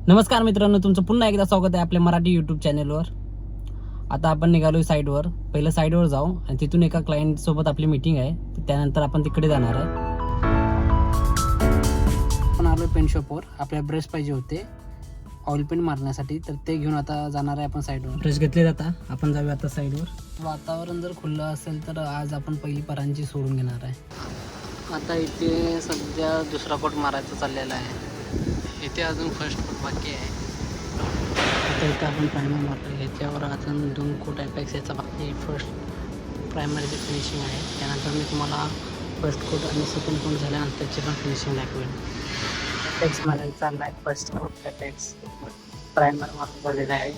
नमस्कार मित्रांनो, तुमचं पुन्हा एकदा स्वागत आहे आपल्या मराठी यूट्यूब चॅनलवर. आता आपण निघालोय साईडवर. पहिलं साईडवर जाऊ आणि तिथून एका क्लायंट सोबत आपली मीटिंग आहे. त्यानंतर आपण तिकडे जाणार आहे. आपण आलोय पेन शॉपवर. आपल्याला ब्रश पाहिजे होते ऑइल पेंट मारण्यासाठी, तर ते घेऊन आता जाणार आहे आपण साईडवर. ब्रश घेतले जाता आपण जाऊया आता साईडवर. वातावरण जर खुलं असेल तर आज आपण पहिली परांजी सोडून घेणार आहे. आता इथे सध्या दुसरा कोट मारायचा चाललेला आहे. इथे अजून फर्स्ट कोट बाकी आहे. आता इथं आपण प्रायमर मारतो. ह्याच्यावर अजून 2 कोट अपेक्स याचा बाकी. फर्स्ट प्रायमरीची फिनिशिंग आहे. त्यानंतर मी तुम्हाला फर्स्ट कोट आणि सेकंड कोट झाल्यानंतर त्याची पण फिनिशिंग दाखवेल. अपेक्स मारायचा चालला आहे. फर्स्ट कोट अपेक्स प्रायमर मारून झालेला आहे.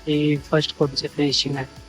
ही फर्स्ट कोटची फिनिशिंग आहे.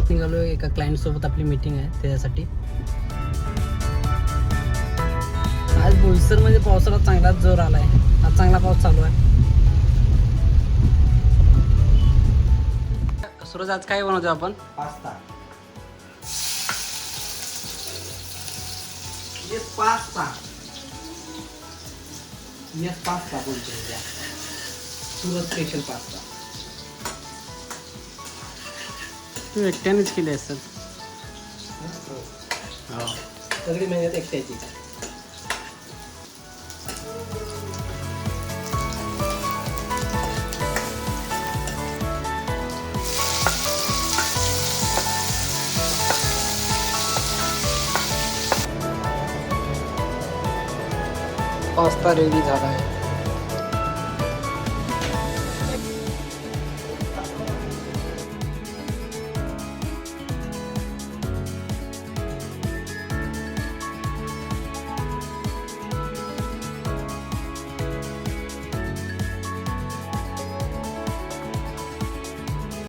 निघालो एका क्लायंट सोबत आपली मीटिंग आहे त्याच्यासाठी. आज बोईसर मध्ये पावसाला चांगलाच जोर आलाय. आज चांगला पाऊस चालू आहे. सूरज, आज काय बनवतो आपण? Pasta. Yes pasta. Yes pasta बोलतो त्या. Suraj special pasta. तू एकट्यानेच केली असेल. हो, सगळी मेहनत एकट्याची. पास्ता रेडी झाला आहे.